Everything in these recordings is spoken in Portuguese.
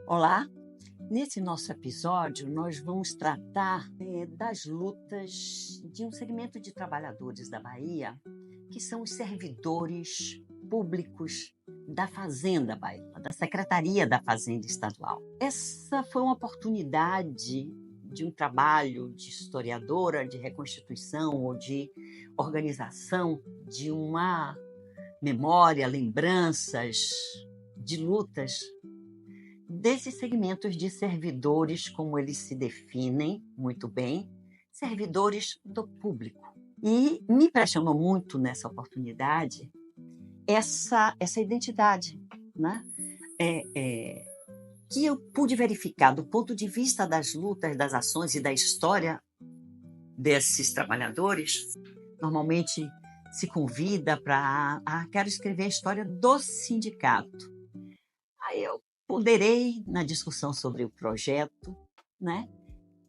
Olá! Nesse nosso episódio, nós vamos tratar das lutas de um segmento de trabalhadores da Bahia, que são os servidores públicos da Fazenda Bahia, da Secretaria da Fazenda Estadual. Essa foi uma oportunidade de um trabalho de historiadora, de reconstituição ou de organização de uma memória, lembranças de lutas desses segmentos de servidores, como eles se definem muito bem, servidores do público. E me impressionou muito nessa oportunidade essa identidade, né? Que eu pude verificar do ponto de vista das lutas, das ações e da história desses trabalhadores. Normalmente se convida para quero escrever a história do sindicato. Aí eu ponderei na discussão sobre o projeto, né,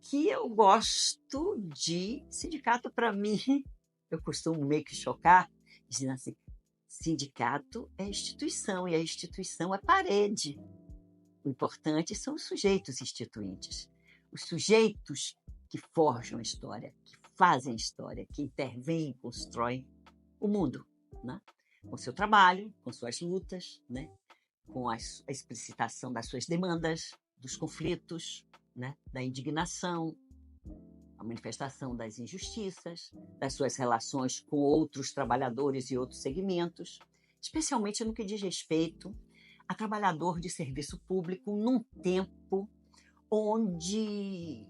que eu gosto de sindicato. Para mim, eu costumo meio que chocar, dizendo assim, sindicato é instituição e a instituição é parede. O importante são os sujeitos instituintes, os sujeitos que forjam a história, que fazem a história, que intervêm e constroem o mundo, né? Com seu trabalho, com suas lutas, né? Com a explicitação das suas demandas, dos conflitos, né? Da indignação, a manifestação das injustiças, das suas relações com outros trabalhadores e outros segmentos, especialmente no que diz respeito a trabalhador de serviço público num tempo onde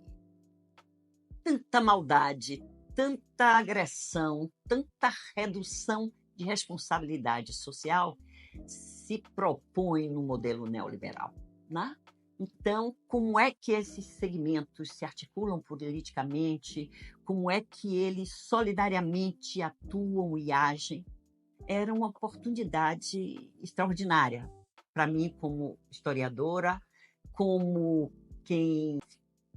tanta maldade, tanta agressão, tanta redução de responsabilidade social se propõe no modelo neoliberal, né? Então, como é que esses segmentos se articulam politicamente? Como é que eles solidariamente atuam e agem? Era uma oportunidade extraordinária para mim, como historiadora, como quem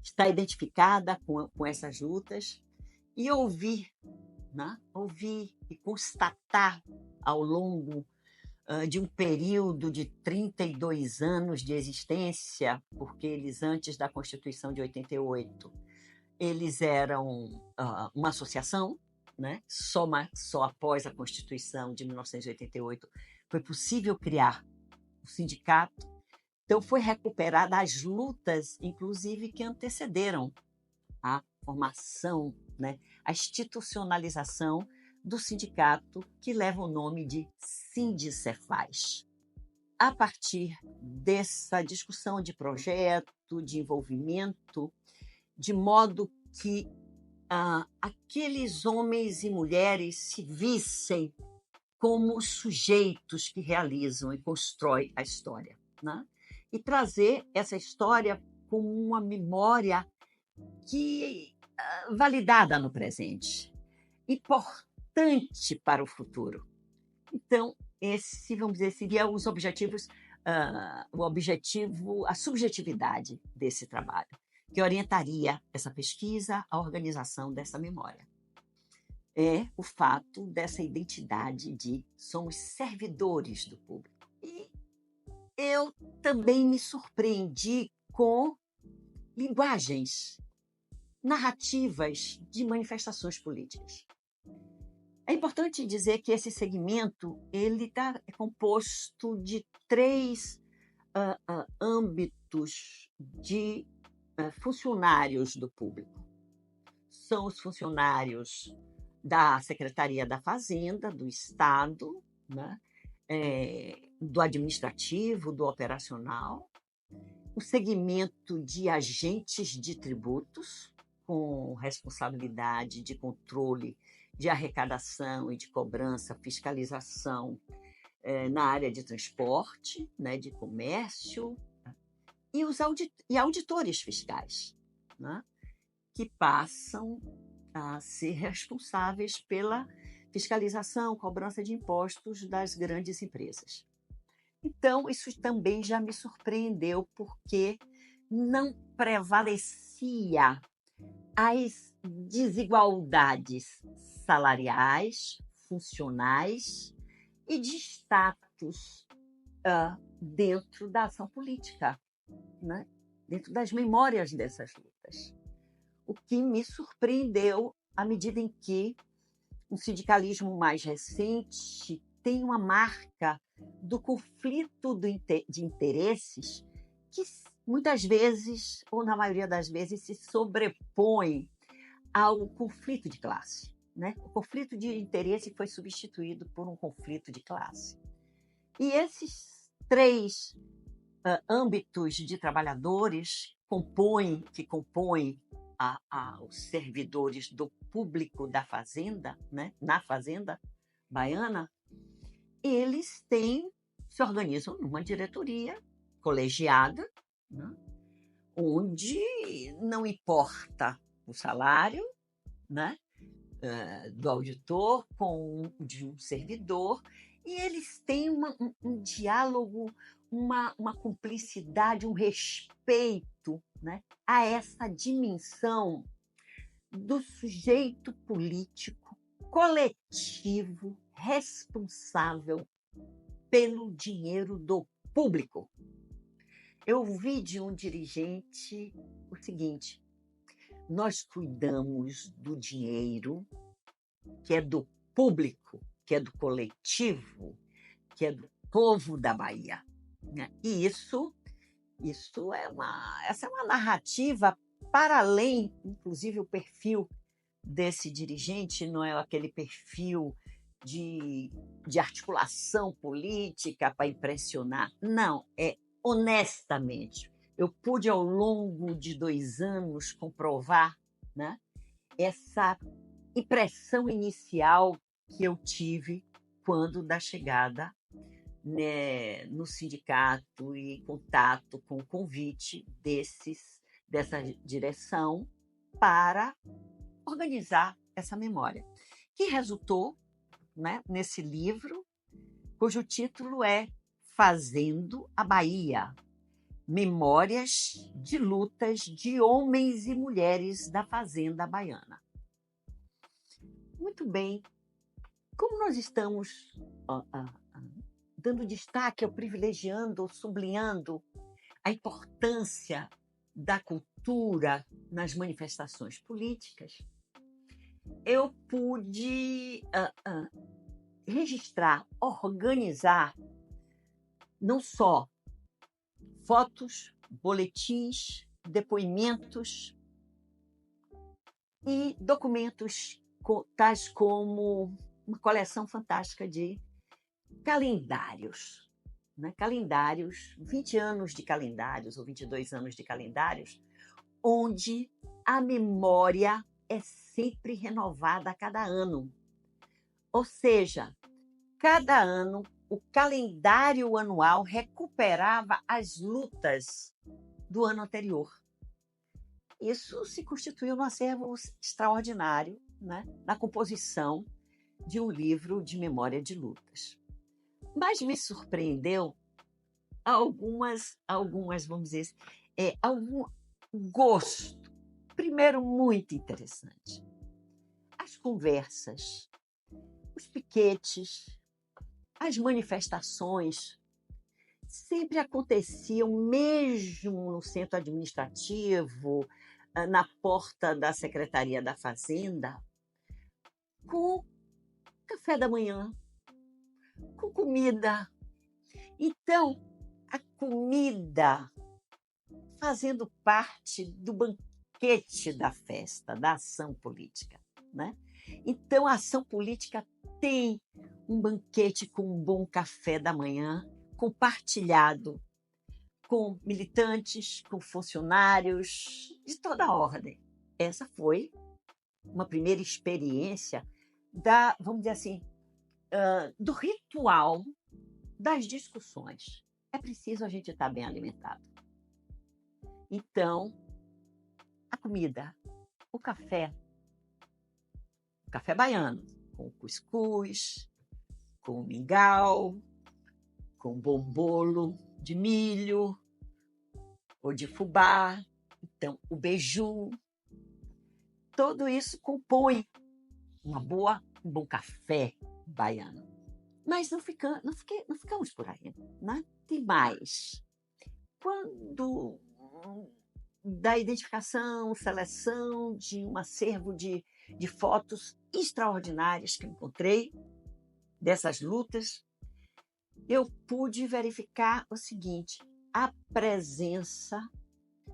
está identificada com essas lutas, e ouvir, né? Ouvir e constatar ao longo de um período de 32 anos de existência, porque eles, antes da Constituição de 88, eles eram uma associação, né? Só após a Constituição de 1988 foi possível criar o sindicato. Então, foi recuperada as lutas, inclusive, que antecederam a formação, né? A institucionalização do sindicato, que leva o nome de Sindicefaz. A partir dessa discussão de projeto, de envolvimento, de modo que aqueles homens e mulheres se vissem como sujeitos que realizam e constroem a história, né? E trazer essa história como uma memória que validada no presente, importante para o futuro. Então, esse, vamos dizer, seria os objetivos, a subjetividade desse trabalho, que orientaria essa pesquisa, a organização dessa memória. É o fato dessa identidade de somos servidores do público. E eu também me surpreendi com linguagens, narrativas de manifestações políticas. É importante dizer que esse segmento ele é composto de três âmbitos de funcionários do público. São os funcionários da Secretaria da Fazenda, do Estado, né? Do administrativo, do operacional, o segmento de agentes de tributos, com responsabilidade de controle de arrecadação e de cobrança, fiscalização na área de transporte, né, de comércio, e os auditores fiscais, né, que passam a ser responsáveis pela fiscalização, cobrança de impostos das grandes empresas. Então, isso também já me surpreendeu, porque não prevalecia as desigualdades salariais, funcionais e de status dentro da ação política. né? Dentro das memórias dessas lutas. O que me surpreendeu à medida em que um sindicalismo mais recente tem uma marca do conflito de interesses que muitas vezes, ou na maioria das vezes, se sobrepõe ao conflito de classe, né? O conflito de interesse foi substituído por um conflito de classe. E esses três âmbitos de trabalhadores que compõem os servidores do público da fazenda, né? Na fazenda baiana, eles se organizam numa diretoria colegiada, né? Onde não importa o salário, né? Do auditor com de um servidor, e eles têm um diálogo, uma cumplicidade, um respeito, né, a essa dimensão do sujeito político coletivo responsável pelo dinheiro do público. Eu ouvi de um dirigente o seguinte: nós cuidamos do dinheiro que é do público, que é do coletivo, que é do povo da Bahia. E essa é uma narrativa para além, inclusive o perfil desse dirigente não é aquele perfil de articulação política para impressionar, não, é honestamente. Eu pude, ao longo de 2 anos, comprovar, né, essa impressão inicial que eu tive quando da chegada, né, no sindicato e em contato com o convite dessa direção para organizar essa memória, que resultou, né, nesse livro, cujo título é Fazendo a Bahia, Memórias de Lutas de Homens e Mulheres da Fazenda Baiana. Muito bem, como nós estamos dando destaque ou privilegiando ou sublinhando a importância da cultura nas manifestações políticas, eu pude registrar, organizar não só fotos, boletins, depoimentos e documentos tais como uma coleção fantástica de calendários, né? Calendários, 20 anos de calendários ou 22 anos de calendários, onde a memória é sempre renovada a cada ano. Ou seja, cada ano o calendário anual recuperava as lutas do ano anterior. Isso se constituiu num acervo extraordinário, né, na composição de um livro de memória de lutas. Mas me surpreendeu algumas vamos dizer, algum gosto. Primeiro, muito interessante. As conversas, os piquetes, as manifestações sempre aconteciam mesmo no centro administrativo, na porta da Secretaria da Fazenda, com café da manhã, com comida. Então, a comida fazendo parte do banquete da festa, da ação política, né? Então, a ação política tem um banquete com um bom café da manhã, compartilhado com militantes, com funcionários de toda a ordem. Essa foi uma primeira experiência vamos dizer assim, do ritual das discussões. É preciso a gente estar bem alimentado. Então, a comida, o café baiano, com cuscuz, com mingau, com bombolo de milho ou de fubá, então o beiju. Tudo isso compõe um bom café baiano. Mas não ficamos por aí, né? Tem mais. quando da identificação, seleção de um acervo de fotos extraordinárias que eu encontrei dessas lutas, eu pude verificar o seguinte: a presença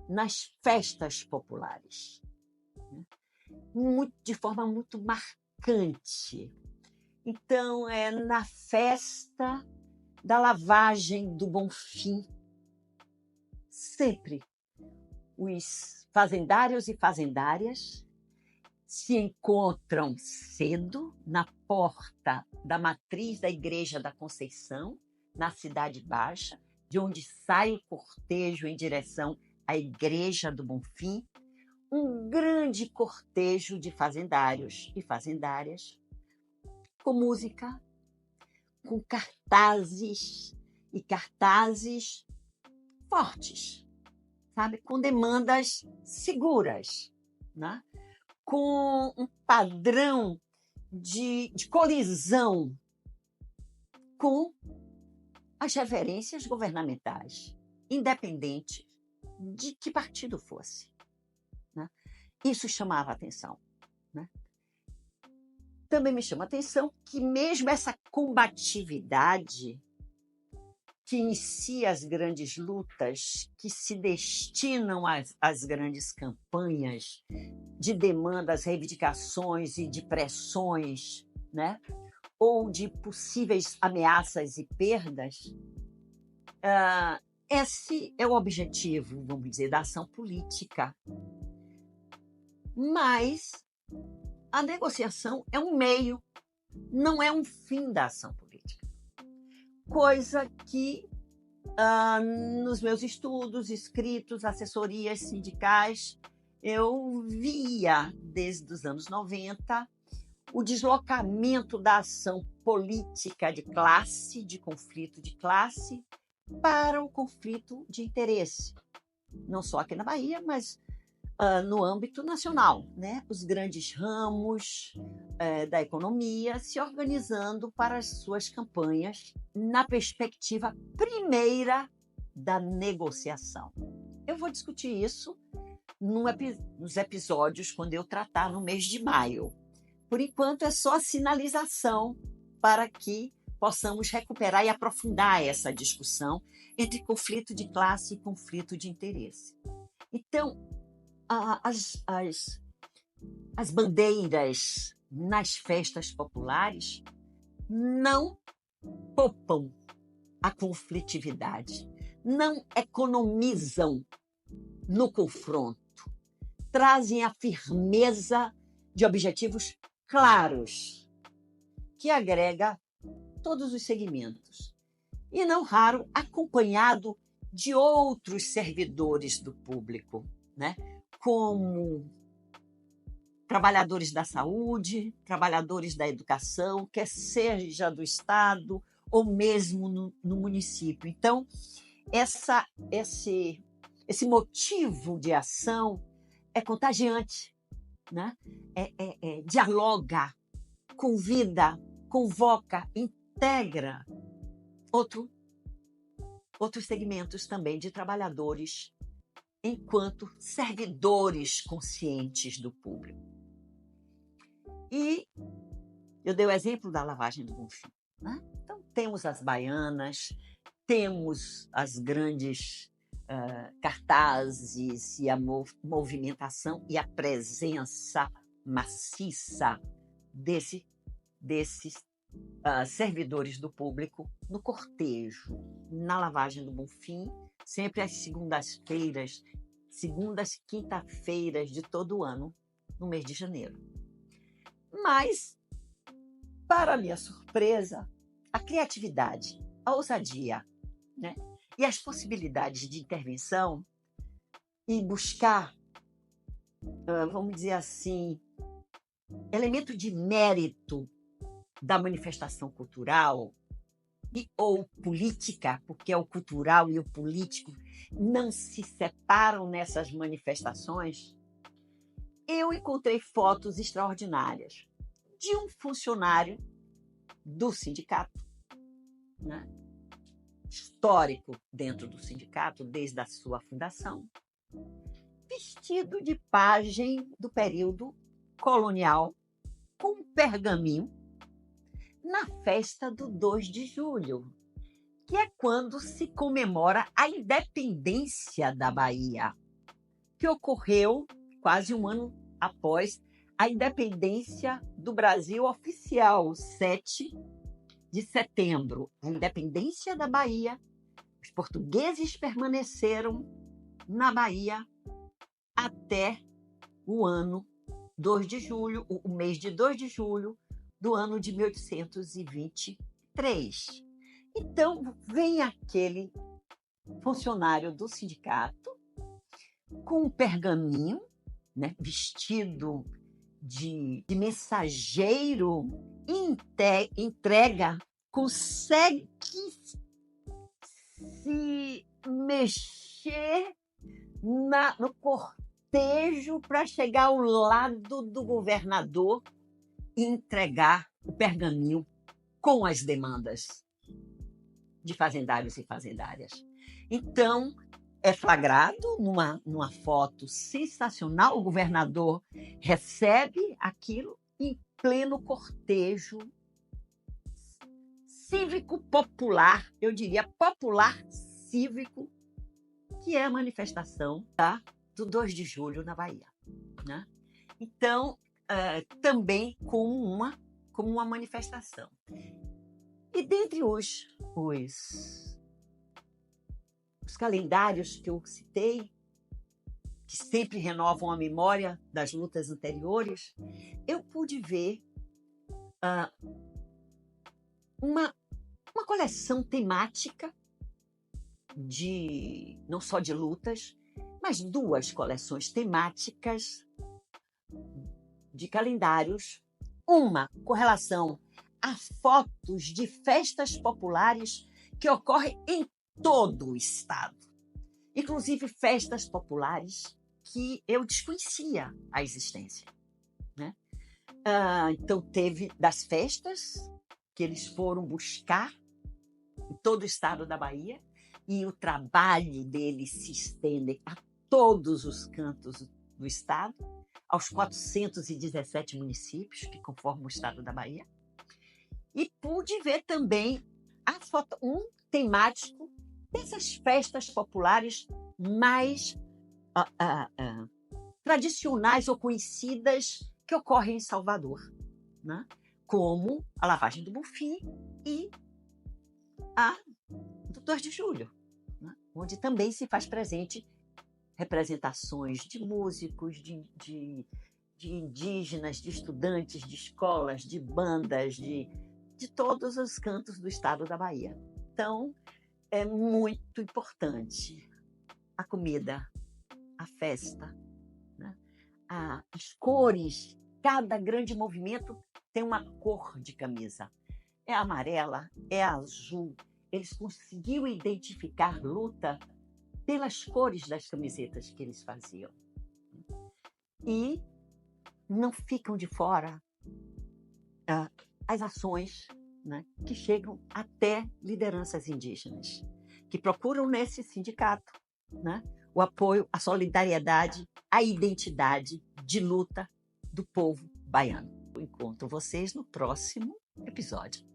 nas festas populares, né? De forma muito marcante. Então, é na festa da lavagem do Bonfim, sempre os fazendários e fazendárias se encontram cedo na porta da matriz da Igreja da Conceição, na Cidade Baixa, de onde sai o cortejo em direção à Igreja do Bonfim, um grande cortejo de fazendários e fazendárias, com música, com cartazes e cartazes fortes, sabe? Com demandas seguras, né? Com um padrão de colisão com as referências governamentais, independente de que partido fosse, né? Isso chamava a atenção, né? Também me chama a atenção que mesmo essa combatividade que inicia as grandes lutas, que se destinam às grandes campanhas de demandas, reivindicações e de pressões, né? Ou de possíveis ameaças e perdas, esse é o objetivo, vamos dizer, da ação política. Mas a negociação é um meio, não é um fim da ação política. Coisa que, nos meus estudos, escritos, assessorias sindicais, eu via desde os anos 90 o deslocamento da ação política de classe, de conflito de classe, para o conflito de interesse. Não só aqui na Bahia, mas no âmbito nacional, né? Os grandes ramos da economia se organizando para as suas campanhas na perspectiva primeira da negociação. Eu vou discutir isso nos episódios quando eu tratar no mês de maio. Por enquanto, é só sinalização para que possamos recuperar e aprofundar essa discussão entre conflito de classe e conflito de interesse. Então, as bandeiras nas festas populares não poupam a conflitividade, não economizam no confronto, trazem a firmeza de objetivos claros, que agrega todos os segmentos, e não raro acompanhado de outros servidores do público, né? Como trabalhadores da saúde, trabalhadores da educação, quer seja do Estado ou mesmo no município. Então, esse motivo de ação é contagiante, né? Dialoga, convida, convoca, integra outros segmentos também de trabalhadores enquanto servidores conscientes do público. E eu dei o exemplo da lavagem do Bonfim, né? Então, temos as baianas, temos as grandes cartazes e a movimentação e a presença maciça desses servidores do público no cortejo, na lavagem do Bonfim, sempre às segundas-feiras, segundas, quinta-feiras de todo o ano, no mês de janeiro. Mas, para minha surpresa, a criatividade, a ousadia, né? E as possibilidades de intervenção e buscar, vamos dizer assim, elemento de mérito da manifestação cultural ou política, porque é o cultural e o político não se separam nessas manifestações, eu encontrei fotos extraordinárias de um funcionário do sindicato, né, histórico dentro do sindicato, desde a sua fundação, vestido de pajem do período colonial, com um pergaminho, na festa do 2 de julho, que é quando se comemora a independência da Bahia, que ocorreu quase um ano após a independência do Brasil oficial, 7 de setembro. A independência da Bahia, os portugueses permaneceram na Bahia até o ano 2 de julho, o mês de 2 de julho do ano de 1823. Então, vem aquele funcionário do sindicato com um pergaminho, né, vestido de mensageiro, entrega, consegue se mexer no cortejo para chegar ao lado do governador e entregar o pergaminho com as demandas de fazendários e fazendárias. Então, é flagrado numa foto sensacional, o governador recebe aquilo em pleno cortejo cívico-popular, eu diria popular cívico, que é a manifestação do 2 de julho na Bahia, né? Então, também como uma manifestação. E dentre os calendários que eu citei, que sempre renovam a memória das lutas anteriores, eu pude ver uma coleção temática não só de lutas, mas 2 coleções temáticas de calendários, uma com relação a fotos de festas populares que ocorrem em todo o estado, inclusive festas populares que eu desconhecia a existência, né? Então, teve das festas que eles foram buscar em todo o estado da Bahia, e o trabalho deles se estende a todos os cantos do estado, aos 417 municípios que conformam o estado da Bahia. E pude ver também um temático dessas festas populares mais tradicionais ou conhecidas que ocorrem em Salvador, né? Como a lavagem do Bonfim e a do 2 de julho, né? Onde também se faz presente representações de músicos, de indígenas, de estudantes, de escolas, de bandas, de todos os cantos do estado da Bahia. Então, é muito importante a comida, a festa, né? As cores. Cada grande movimento tem uma cor de camisa. É amarela, é azul. Eles conseguiram identificar luta pelas cores das camisetas que eles faziam. E não ficam de fora as ações, né, que chegam até lideranças indígenas, que procuram nesse sindicato, né, o apoio, a solidariedade, a identidade de luta do povo baiano. Eu encontro vocês no próximo episódio.